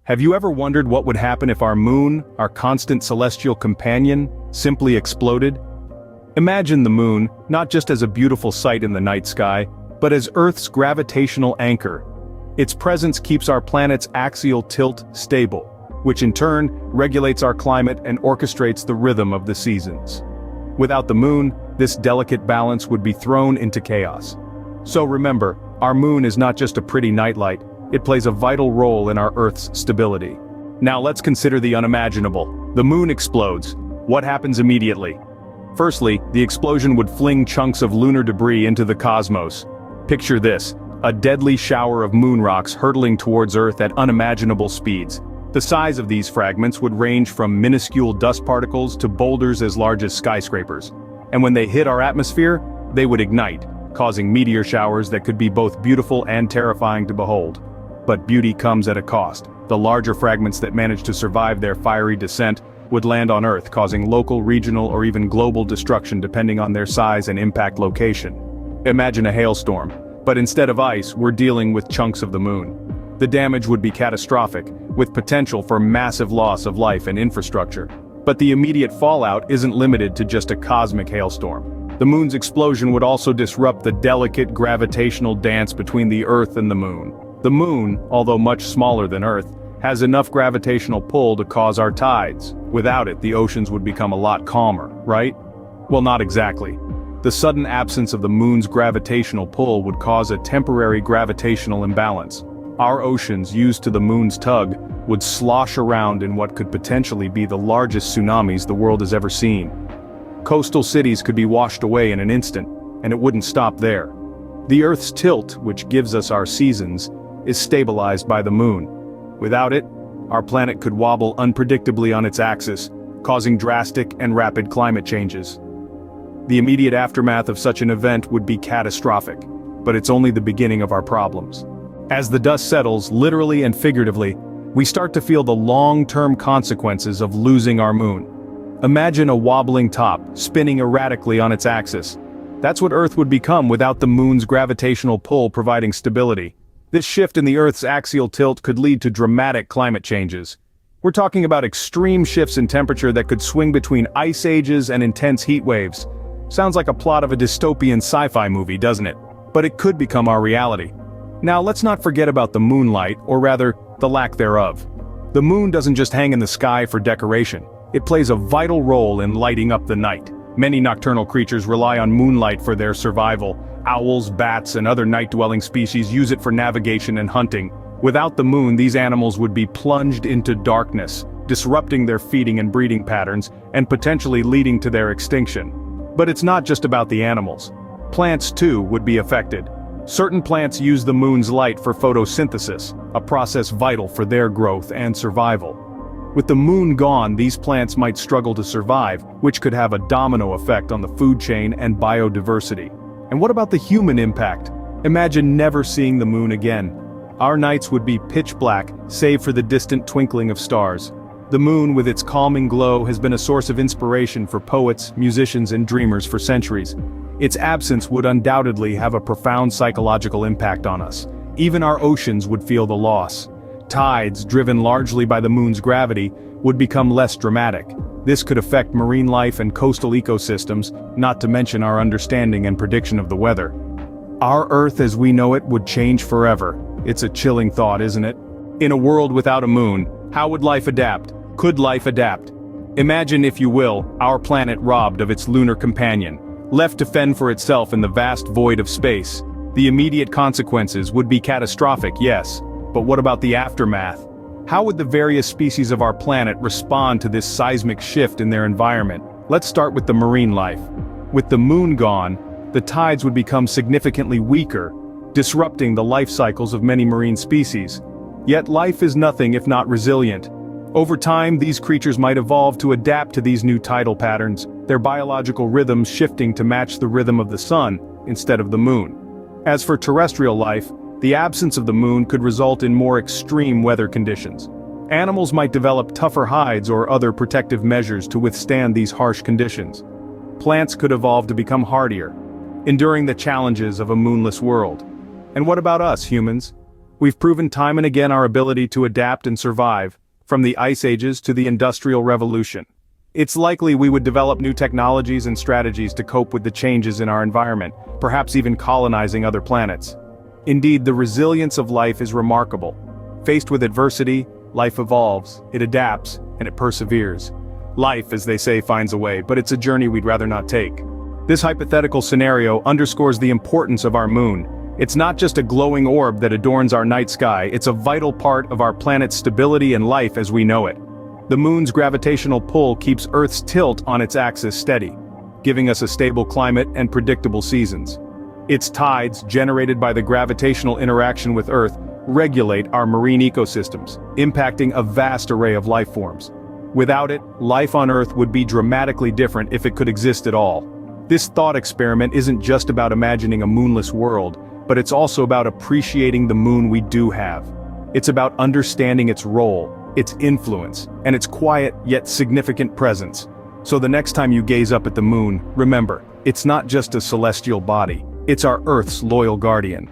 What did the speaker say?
Have you ever wondered what would happen if our moon, our constant celestial companion, simply exploded? Imagine the moon, not just as a beautiful sight in the night sky, but as Earth's gravitational anchor. Its presence keeps our planet's axial tilt stable, which in turn regulates our climate and orchestrates the rhythm of the seasons. Without the moon, this delicate balance would be thrown into chaos. So remember, our moon is not just a pretty nightlight, it plays a vital role in our Earth's stability. Now let's consider the unimaginable. The moon explodes. What happens immediately? Firstly, the explosion would fling chunks of lunar debris into the cosmos. Picture this, a deadly shower of moon rocks hurtling towards Earth at unimaginable speeds. The size of these fragments would range from minuscule dust particles to boulders as large as skyscrapers. And when they hit our atmosphere, they would ignite, causing meteor showers that could be both beautiful and terrifying to behold. But beauty comes at a cost. The larger fragments that manage to survive their fiery descent would land on Earth, causing local, regional, or even global destruction depending on their size and impact location. Imagine a hailstorm, but instead of ice, we're dealing with chunks of the moon. The damage would be catastrophic, with potential for massive loss of life and infrastructure. But the immediate fallout isn't limited to just a cosmic hailstorm. The moon's explosion would also disrupt the delicate gravitational dance between the Earth and the moon. The moon, although much smaller than Earth, has enough gravitational pull to cause our tides. Without it, the oceans would become a lot calmer, right? Well, not exactly. The sudden absence of the moon's gravitational pull would cause a temporary gravitational imbalance. Our oceans, used to the moon's tug, would slosh around in what could potentially be the largest tsunamis the world has ever seen. Coastal cities could be washed away in an instant, and it wouldn't stop there. The Earth's tilt, which gives us our seasons, is stabilized by the moon. Without it, our planet could wobble unpredictably on its axis, causing drastic and rapid climate changes. The immediate aftermath of such an event would be catastrophic, but it's only the beginning of our problems. As the dust settles, literally and figuratively, we start to feel the long-term consequences of losing our moon. Imagine a wobbling top, spinning erratically on its axis. That's what Earth would become without the moon's gravitational pull providing stability. This shift in the Earth's axial tilt could lead to dramatic climate changes. We're talking about extreme shifts in temperature that could swing between ice ages and intense heat waves. Sounds like a plot of a dystopian sci-fi movie, doesn't it? But it could become our reality. Now let's not forget about the moonlight, or rather, the lack thereof. The moon doesn't just hang in the sky for decoration. It plays a vital role in lighting up the night. Many nocturnal creatures rely on moonlight for their survival. Owls, bats, and other night-dwelling species use it for navigation and hunting. Without the moon, these animals would be plunged into darkness, disrupting their feeding and breeding patterns, and potentially leading to their extinction. But it's not just about the animals. Plants, too, would be affected. Certain plants use the moon's light for photosynthesis, a process vital for their growth and survival. With the moon gone, these plants might struggle to survive, which could have a domino effect on the food chain and biodiversity. And what about the human impact? Imagine never seeing the moon again. Our nights would be pitch black, save for the distant twinkling of stars. The moon, with its calming glow, has been a source of inspiration for poets, musicians, and dreamers for centuries. Its absence would undoubtedly have a profound psychological impact on us. Even our oceans would feel the loss. Tides, driven largely by the moon's gravity, would become less dramatic. This could affect marine life and coastal ecosystems, not to mention our understanding and prediction of the weather. Our Earth as we know it would change forever. It's a chilling thought, isn't it? In a world without a moon, how would life adapt? Could life adapt? Imagine, if you will, our planet robbed of its lunar companion, left to fend for itself in the vast void of space. The immediate consequences would be catastrophic, yes, but what about the aftermath? How would the various species of our planet respond to this seismic shift in their environment? Let's start with the marine life. With the moon gone, the tides would become significantly weaker, disrupting the life cycles of many marine species. Yet life is nothing if not resilient. Over time, these creatures might evolve to adapt to these new tidal patterns, their biological rhythms shifting to match the rhythm of the sun instead of the moon. As for terrestrial life, the absence of the moon could result in more extreme weather conditions. Animals might develop tougher hides or other protective measures to withstand these harsh conditions. Plants could evolve to become hardier, enduring the challenges of a moonless world. And what about us, humans? We've proven time and again our ability to adapt and survive, from the ice ages to the Industrial Revolution. It's likely we would develop new technologies and strategies to cope with the changes in our environment, perhaps even colonizing other planets. Indeed, the resilience of life is remarkable. Faced with adversity, life evolves, it adapts, and it perseveres. Life, as they say, finds a way, but it's a journey we'd rather not take. This hypothetical scenario underscores the importance of our moon. It's not just a glowing orb that adorns our night sky, it's a vital part of our planet's stability and life as we know it. The moon's gravitational pull keeps Earth's tilt on its axis steady, giving us a stable climate and predictable seasons. Its tides, generated by the gravitational interaction with Earth, regulate our marine ecosystems, impacting a vast array of life forms. Without it, life on Earth would be dramatically different if it could exist at all. This thought experiment isn't just about imagining a moonless world, but it's also about appreciating the moon we do have. It's about understanding its role, its influence, and its quiet yet significant presence. So the next time you gaze up at the moon, remember, it's not just a celestial body, it's our Earth's loyal guardian.